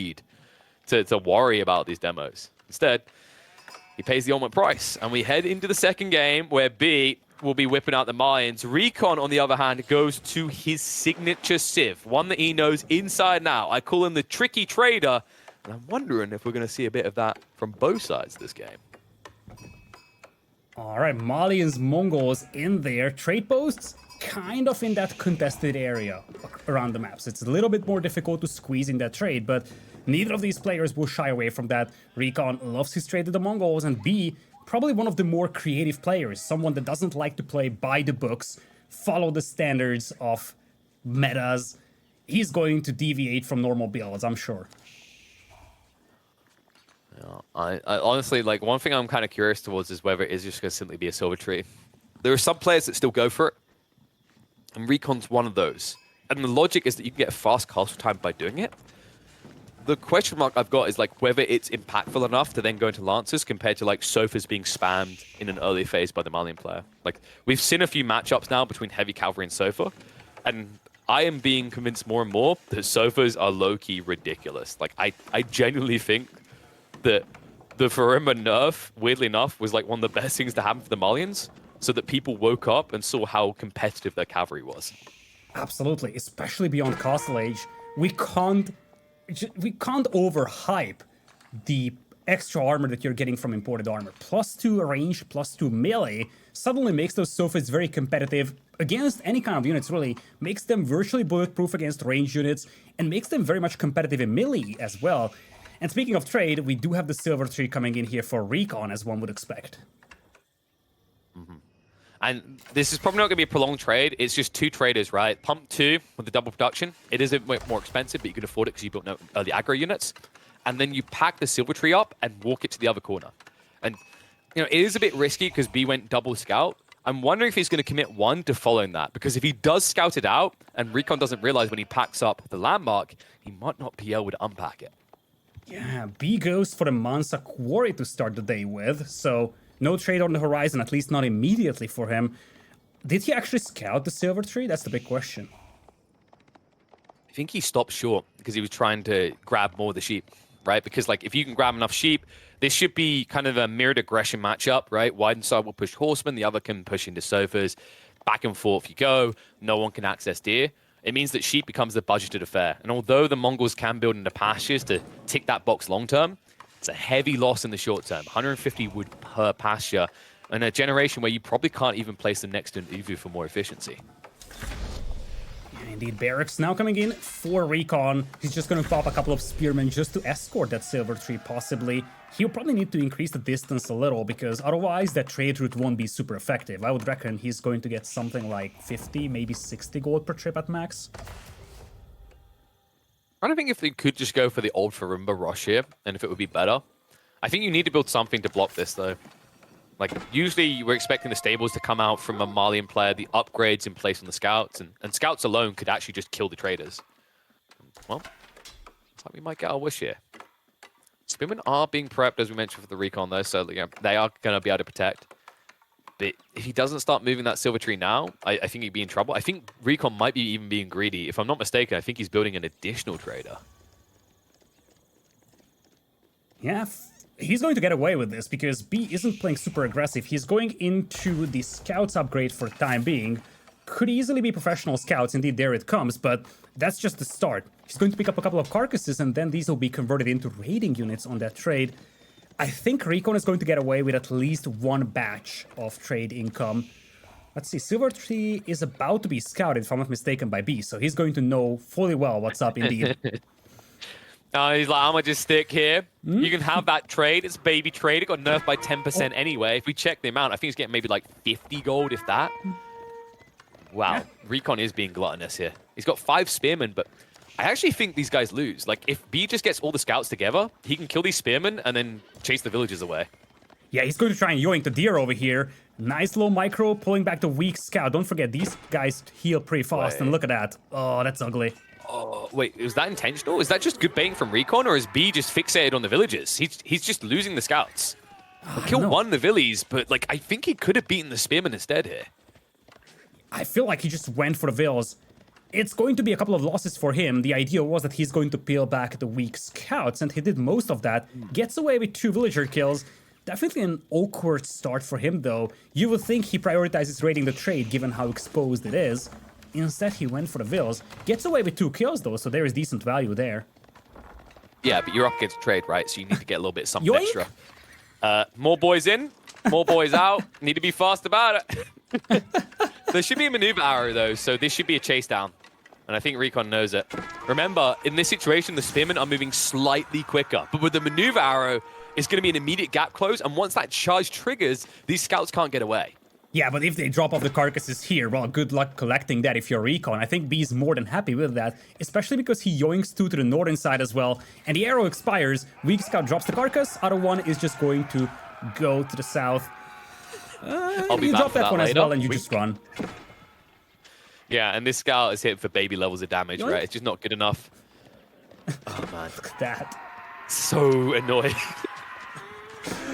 need to worry about these demos. Instead, he pays the ultimate price. And we head into the second game where B will be whipping out the mines. RecoN, on the other hand, goes to his signature Civ, one that he knows inside and out. I call him the tricky trader. And I'm wondering if we're going to see a bit of that from both sides this game. All right, Malians, Mongols in there. Trade posts kind of in that contested area around the maps. It's a little bit more difficult to squeeze in that trade, but neither of these players will shy away from that. RecoN loves his trade to the Mongols, and B, probably one of the more creative players, someone that doesn't like to play by the books, follow the standards of metas. He's going to deviate from normal builds, I'm sure. I honestly, like, one thing I'm kind of curious towards is whether it is just going to simply be a silver tree. There are some players that still go for it, and RecoN's one of those. And the logic is that you can get a fast castle time by doing it. The question mark I've got is, like, whether it's impactful enough to then go into Lancers compared to, like, Sofas being spammed in an early phase by the Malian player. Like, we've seen a few matchups now between Heavy Cavalry and Sofa, and I am being convinced more and more that Sofas are low-key ridiculous. Like, I genuinely think that the Farimba nerf, weirdly enough, was like one of the best things to happen for the Malians, so that people woke up and saw how competitive their cavalry was. Absolutely, especially beyond Castle Age. We can't overhype the extra armor that you're getting from imported armor. +2 range, +2 melee suddenly makes those Sofas very competitive against any kind of units, really. Makes them virtually bulletproof against ranged units, and makes them very much competitive in melee as well. And speaking of trade, we do have the silver tree coming in here for RecoN, as one would expect. And this is probably not going to be a prolonged trade. It's just two traders, right? Pump 2 with the double production. It is a bit more expensive, but you can afford it because you built no early aggro units. And then you pack the silver tree up and walk it to the other corner. And, you know, it is a bit risky because B went double scout. I'm wondering if he's going to commit one to following that. Because if he does scout it out and RecoN doesn't realize when he packs up the landmark, he might not be able to unpack it. Yeah, B goes for the Mansa Quarry to start the day with, so no trade on the horizon, at least not immediately for him. Did he actually scout the silver tree? That's the big question. I think he stopped short because he was trying to grab more of the sheep, right? Because, like, if you can grab enough sheep, this should be kind of a mirrored aggression matchup, right? One side will push horsemen, the other can push into Sofas. Back and forth you go, no one can access deer. It means that sheep becomes a budgeted affair. And although the Mongols can build into pastures to tick that box long-term, it's a heavy loss in the short term. 150 wood per pasture in a generation where you probably can't even place them next to an Uvu for more efficiency. Yeah, indeed, barracks now coming in for RecoN. He's just going to pop a couple of spearmen just to escort that silver tree, possibly. He'll probably need to increase the distance a little, because otherwise that trade route won't be super effective. I would reckon he's going to get something like 50, maybe 60 gold per trip at max. I don't think if they could just go for the old Farimba rush here, and if it would be better. I think you need to build something to block this, though. Like, usually we're expecting the stables to come out from a Malian player, the upgrades in place on the scouts, and scouts alone could actually just kill the traders. Well, looks like we might get our wish here. Spearmen are being prepped, as we mentioned, for the RecoN, though, so they are going to be able to protect. But if he doesn't start moving that silver tree now, I think he'd be in trouble. I think RecoN might be even being greedy. If I'm not mistaken, I think he's building an additional trader. Yeah, he's going to get away with this, because B isn't playing super aggressive. He's going into the scouts upgrade for the time being. Could easily be professional scouts, indeed, there it comes, but that's just the start. He's going to pick up a couple of carcasses, and then these will be converted into raiding units on that trade. I think RecoN is going to get away with at least one batch of trade income. Let's see, Silver Tree is about to be scouted, if I'm not mistaken, by B, so he's going to know fully well what's up, indeed. He's like, I'm gonna just stick here. You can have that trade. It's baby trade. It got nerfed by 10% anyway. If we check the amount, I think he's getting maybe like 50 gold, if that. Wow, yeah. RecoN is being gluttonous here. He's got 5 spearmen, but I actually think these guys lose. Like, if B just gets all the scouts together, he can kill these spearmen and then chase the villagers away. Yeah, he's going to try and yoink the deer over here. Nice low micro, pulling back the weak scout. Don't forget, these guys heal pretty fast, and look at that. Oh, that's ugly. Oh, wait, is that intentional? Is that just good baiting from RecoN, or is B just fixated on the villagers? He's just losing the scouts. He'll kill one of the villies, but, like, I think he could have beaten the spearmen instead here. I feel like he just went for the vills. it's going to be a couple of losses for him. The idea was that he's going to peel back the weak scouts, and he did most of that. Gets away with 2 villager kills. Definitely an awkward start for him, though. You would think he prioritizes raiding the trade, given how exposed it is. Instead, he went for the vills. Gets away with 2 kills, though, so there is decent value there. Yeah, but you're up against trade, right? So you need to get a little bit something Yoink! extra. More boys in, more boys out. Need to be fast about it. There should be a maneuver arrow, though, so this should be a chase down. And I think RecoN knows it. Remember, in this situation, the spearmen are moving slightly quicker. But with the maneuver arrow, it's going to be an immediate gap close. And once that charge triggers, these scouts can't get away. Yeah, but if they drop off the carcasses here, well, good luck collecting that if you're RecoN. I think B's more than happy with that, especially because he yoinks 2 to the northern side as well. And the arrow expires. Weak scout drops the carcass. Other one is just going to go to the south. You drop that one as well and you just run. Yeah, and this scout is hit for baby levels of damage, right? It's just not good enough. Oh, man. Look at that. So annoying.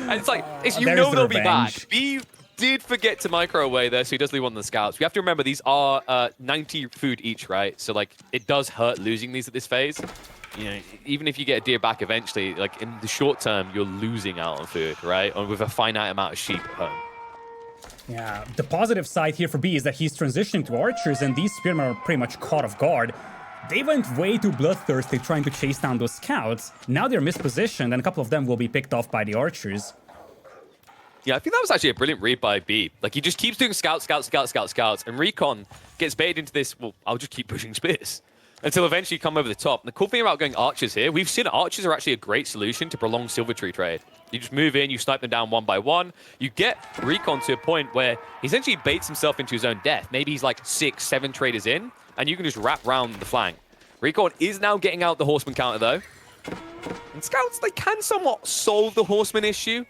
And it's like, you there's know the they'll be revenge. back. B did forget to micro away there, so he does leave one of the scouts. We have to remember these are 90 food each, right? So, like, it does hurt losing these at this phase. You know, even if you get a deer back eventually, like, in the short term, you're losing out on food, right? Or with a finite amount of sheep at home. Yeah, the positive side here for B is that he's transitioning to archers, and these spearmen are pretty much caught off guard. They went way too bloodthirsty trying to chase down those scouts. Now they're mispositioned, and a couple of them will be picked off by the archers. Yeah, I think that was actually a brilliant read by B. Like, he just keeps doing scouts, and RecoN gets baited into this, well, I'll just keep pushing spears until eventually you come over the top. And the cool thing about going archers here, we've seen archers are actually a great solution to prolong silver tree trade. You just move in, you snipe them down one by one. You get RecoN to a point where he essentially baits himself into his own death. Maybe he's like 6, 7 traders in, and you can just wrap round the flank. RecoN is now getting out the horseman counter, though. And scouts, they can somewhat solve the horseman issue.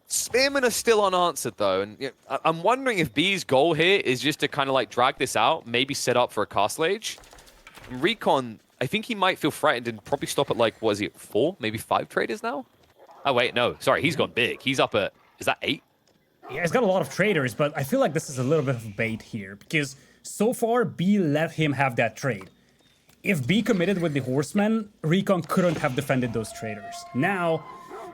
Spearmen are still unanswered, though. And you know, I'm wondering if B's goal here is just to kind of like drag this out, maybe set up for a castle age. And RecoN, I think he might feel threatened and probably stop at like, what is he, 4, maybe 5 traders now? Oh, wait, no. Sorry, he's gone big. He's up at, is that 8? Yeah, he's got a lot of traders, but I feel like this is a little bit of a bait here, because so far, B let him have that trade. If B committed with the horsemen, RecoN couldn't have defended those traders. Now,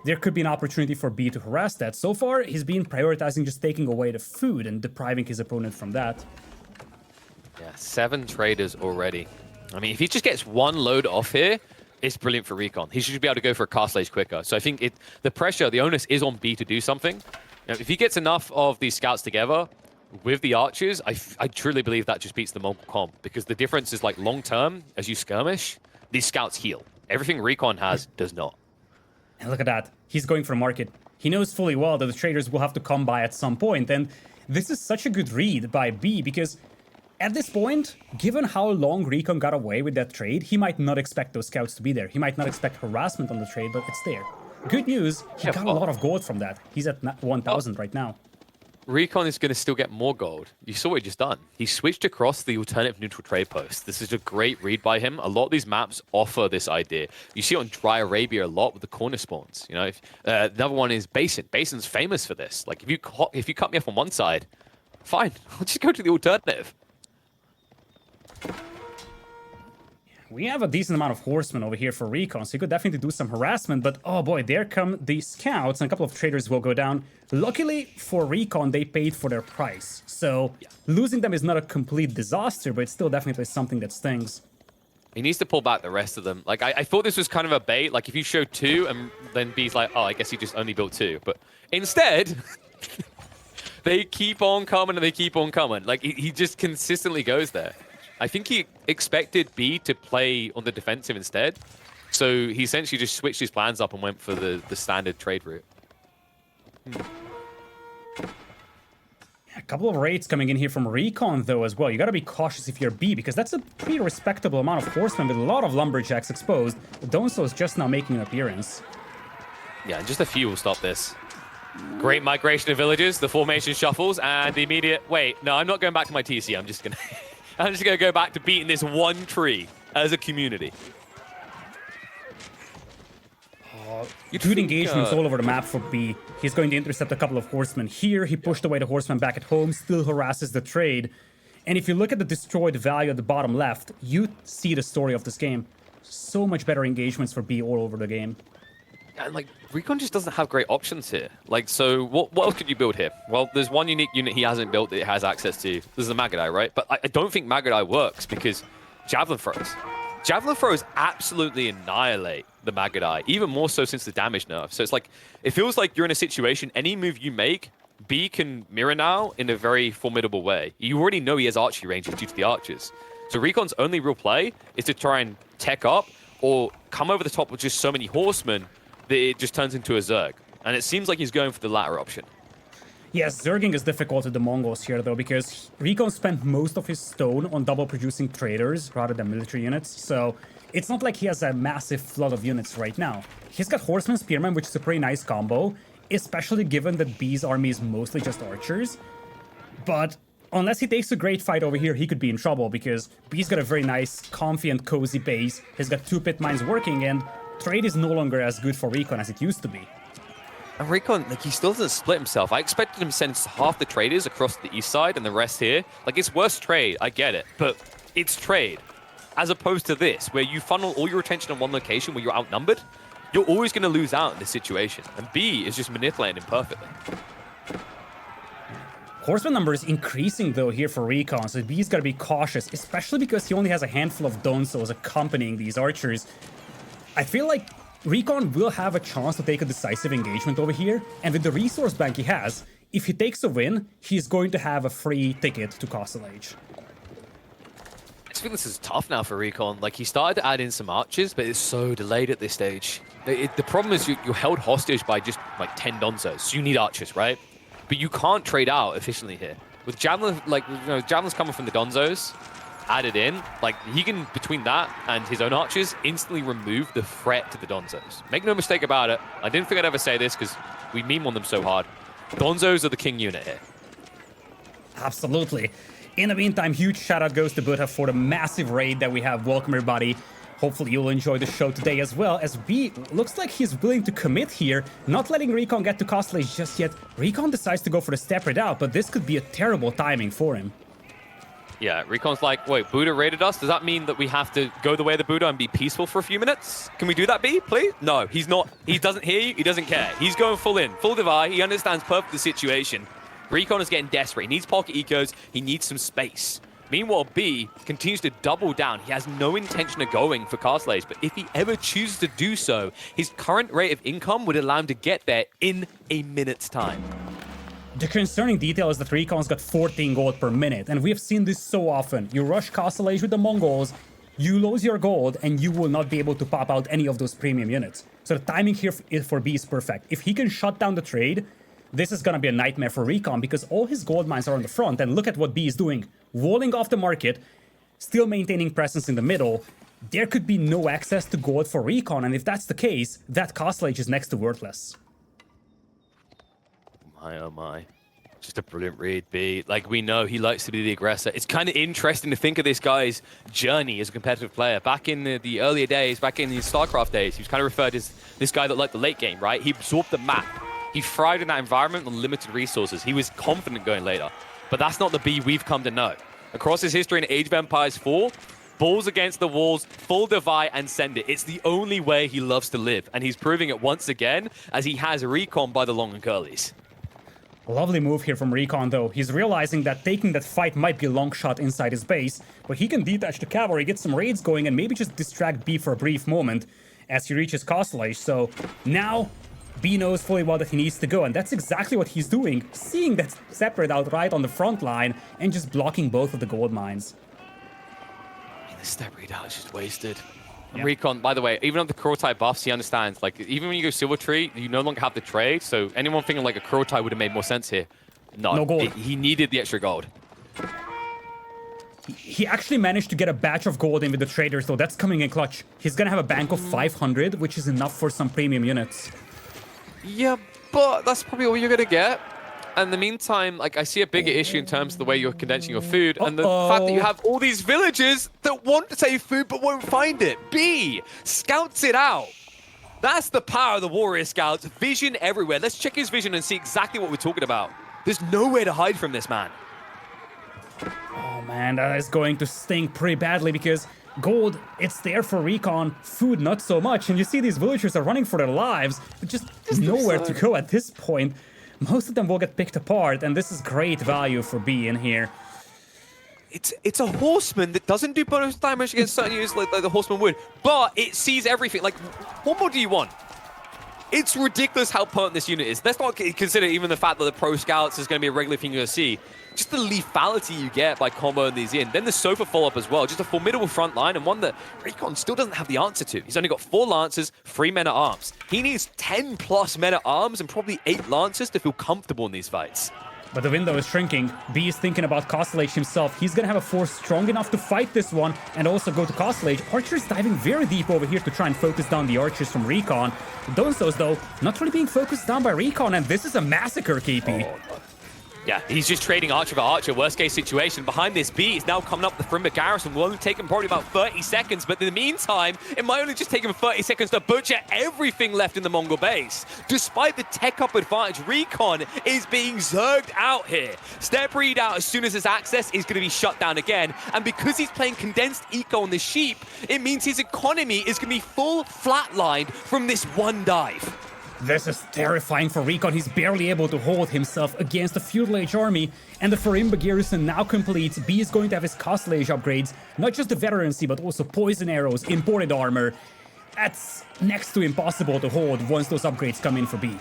there could be an opportunity for B to harass that. So far, he's been prioritizing just taking away the food and depriving his opponent from that. Yeah, 7 traders already. I mean, if he just gets 1 load off here, it's brilliant for RecoN. He should be able to go for a castle age quicker. So I think the pressure, the onus is on B to do something. Now, if he gets enough of these scouts together with the archers, I truly believe that just beats the Mongol comp, because the difference is like long-term, as you skirmish, these scouts heal. Everything RecoN has does not. And look at that. He's going for market. He knows fully well that the traders will have to come by at some point, and this is such a good read by B, because at this point, given how long RecoN got away with that trade, he might not expect those scouts to be there. He might not expect harassment on the trade, but it's there. Good news, he got a lot of gold from that. He's at 1,000 right now. RecoN is going to still get more gold. You saw what he just done. He switched across the alternative neutral trade post. This is a great read by him. A lot of these maps offer this idea. You see it on Dry Arabia a lot with the corner spawns. You know, another one is Basin. Basin's famous for this. Like, if you cut me off on one side, fine, I'll just go to the alternative. We have a decent amount of horsemen over here for RecoN, so you could definitely do some harassment, but oh boy, there come the scouts, and a couple of traders will go down. Luckily for RecoN, they paid for their price, so losing them is not a complete disaster, but it's still definitely something that stings. He needs to pull back the rest of them. Like, I thought this was kind of a bait. Like, if you show 2, and then B's like, oh, I guess he just only built 2. But instead, they keep on coming and they keep on coming. Like, he just consistently goes there. I think he expected B to play on the defensive instead. So he essentially just switched his plans up and went for the standard trade route. A couple of raids coming in here from RecoN, though, as well. You gotta be cautious if you're B, because that's a pretty respectable amount of horsemen with a lot of lumberjacks exposed. Donso is just now making an appearance. Yeah, and just a few will stop this. Great migration of villages, the formation shuffles, and the immediate... Wait, no, I'm not going back to my TC. I'm just gonna go back to beating this one tree as a community. Good engagements all over the map for B. He's going to intercept a couple of horsemen here. He pushed away the horseman back at home, still harasses the trade. And if you look at the destroyed value at the bottom left, you see the story of this game. So much better engagements for B all over the game. And like RecoN just doesn't have great options here. Like, so what else could you build here? Well, there's one unique unit he hasn't built that he has access to. This is the Magadai, right? But I don't think Magadai works because Javelin throws. Javelin throws absolutely annihilate the Magadai, even more so since the damage nerf. So it's like, it feels like you're in a situation, any move you make, B can mirror now in a very formidable way. You already know he has archery ranges due to the archers. So RecoN's only real play is to try and tech up or come over the top with just so many horsemen that it just turns into a Zerg. And it seems like he's going for the latter option. Yes, Zerging is difficult with the Mongols here, though, because RecoN spent most of his stone on double-producing traders rather than military units, so it's not like he has a massive flood of units right now. He's got Horseman Spearman, which is a pretty nice combo, especially given that B's army is mostly just archers. But unless he takes a great fight over here, he could be in trouble, because B's got a very nice, comfy and cozy base, he's got 2 pit mines working, and trade is no longer as good for RecoN as it used to be. And RecoN, like, he still doesn't split himself. I expected him to send half the traders across the east side and the rest here. Like, it's worse trade, I get it, but it's trade. As opposed to this, where you funnel all your attention on one location where you're outnumbered, you're always going to lose out in this situation. And B is just manipulating him perfectly. Horseman number is increasing, though, here for RecoN, so B's got to be cautious, especially because he only has a handful of Donzos accompanying these archers. I feel like RecoN will have a chance to take a decisive engagement over here, and with the resource bank he has, if he takes a win, he's going to have a free ticket to Castle Age. I just think this is tough now for RecoN. Like, he started to add in some archers, but it's so delayed at this stage. The problem is you're held hostage by just, like, 10 Donzos, so you need archers, right? But you can't trade out efficiently here. With Javelin, like, you know, Javelin's coming from the Donzos, added in, like, he can, between that and his own archers, instantly remove the threat to the Donzos. Make no mistake about it. I didn't think I'd ever say this because we meme on them so hard. Donzos are the king unit here. Absolutely. In the meantime, huge shout out goes to Buddha for the massive raid that we have. Welcome, everybody. Hopefully you'll enjoy the show today as well, as B looks like he's willing to commit here, not letting RecoN get to Castle Age just yet. RecoN decides to go for the step right out, but this could be a terrible timing for him. Yeah, RecoN's like, wait, Buddha raided us? Does that mean that we have to go the way of the Buddha and be peaceful for a few minutes? Can we do that, B, please? No, he's not. He doesn't hear you. He doesn't care. He's going full in, full Divide. He understands perfectly the situation. RecoN is getting desperate. He needs pocket ecos. He needs some space. Meanwhile, B continues to double down. He has no intention of going for Castle Age, but if he ever chooses to do so, his current rate of income would allow him to get there in a minute's time. The concerning detail is that RecoN's got 14 gold per minute, and we have seen this so often. You rush Castle Age with the Mongols, you lose your gold, and you will not be able to pop out any of those premium units. So the timing here for B is perfect. If he can shut down the trade, this is gonna be a nightmare for RecoN because all his gold mines are on the front, and look at what B is doing. Walling off the market, still maintaining presence in the middle. There could be no access to gold for RecoN, and if that's the case, that Castle Age is next to worthless. Oh my. Just a brilliant read, B. Like, we know he likes to be the aggressor. It's kind of interesting to think of this guy's journey as a competitive player. Back in the earlier days, back in his StarCraft days, he was kind of referred as this guy that liked the late game, right? He absorbed the map. He thrived in that environment on limited resources. He was confident going later. But that's not the B we've come to know. Across his history in Age of Empires 4, balls against the walls, full Divide, and send it. It's the only way he loves to live. And he's proving it once again as he has RecoN by the long and curlies. A lovely move here from RecoN, though. He's realizing that taking that fight might be a long shot inside his base, but he can detach the cavalry, get some raids going, and maybe just distract B for a brief moment as he reaches Castle Age. So now B knows fully well that he needs to go, and that's exactly what he's doing, seeing that separate out right on the front line and just blocking both of the gold mines. I mean, the step readout is just wasted. And Yeah. RecoN, by the way, even on the Kurotai buffs, he understands. Like, even when you go Silver Tree, you no longer have the trade. So anyone thinking like a Kurotai would have made more sense here. No gold. He needed the extra gold. He actually managed to get a batch of gold in with the traders, though. That's coming in clutch. He's gonna have a bank of 500, which is enough for some premium units. Yeah, but that's probably all you're going to get. And in the meantime, like, I see a bigger issue in terms of the way you're condensing your food and the fact that you have all these villagers that want to save food but won't find it. B scouts it out. That's the power of the Warrior Scouts. Vision everywhere. Let's check his vision and see exactly what we're talking about. There's nowhere to hide from this man. Oh man, that is going to sting pretty badly because gold, it's there for RecoN, food not so much, and you see these villagers are running for their lives, but just nowhere to go at this point. Most of them will get picked apart, and this is great value for B in here. It's a horseman that doesn't do bonus damage against certain units like the horseman would, but it sees everything. Like, what more do you want? It's ridiculous how potent this unit is. Let's not consider even the fact that the pro scouts is going to be a regular thing you're going to see. Just the lethality you get by comboing these in. Then the Sofa follow-up as well. Just a formidable front line, and one that RecoN still doesn't have the answer to. He's only got 4 Lancers, 3 men-at-arms. He needs 10+ men-at-arms and probably 8 Lancers to feel comfortable in these fights. But the window is shrinking. B is thinking about Castle Age himself. He's gonna have a force strong enough to fight this one and also go to Castle Age. Archer's diving very deep over here to try and focus down the archers from RecoN. Donsos, though, not really being focused down by RecoN, and this is a massacre, KP. Oh, yeah, he's just trading archer for archer. Worst case situation. Behind this, B is now coming up the Frimba garrison. Will only take him probably about 30 seconds, but in the meantime, it might only just take him 30 seconds to butcher everything left in the Mongol base. Despite the tech-up advantage, RecoN is being zerged out here. Step read out as soon as his access is going to be shut down again, and because he's playing condensed eco on the sheep, it means his economy is going to be full flatlined from this one dive. This is terrifying for RecoN. He's barely able to hold himself against the Feudal Age army, and the Farimba garrison now complete. B is going to have his Castle Age upgrades, not just the veterancy, but also poison arrows, imported armor. That's next to impossible to hold once those upgrades come in for B.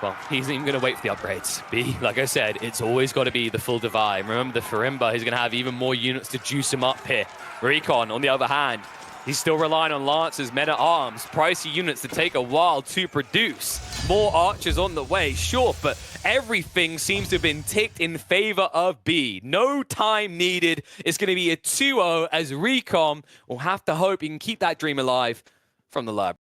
Well, he's even going to wait for the upgrades. B, like I said, it's always got to be the full divide. Remember, the Farimba, he's going to have even more units to juice him up here. RecoN, on the other hand, he's still relying on Lancers, men-at-arms, pricey units that take a while to produce. More archers on the way, sure, but everything seems to have been ticked in favor of B. No time needed. It's going to be a 2-0 as RecoN will have to hope he can keep that dream alive from the lab.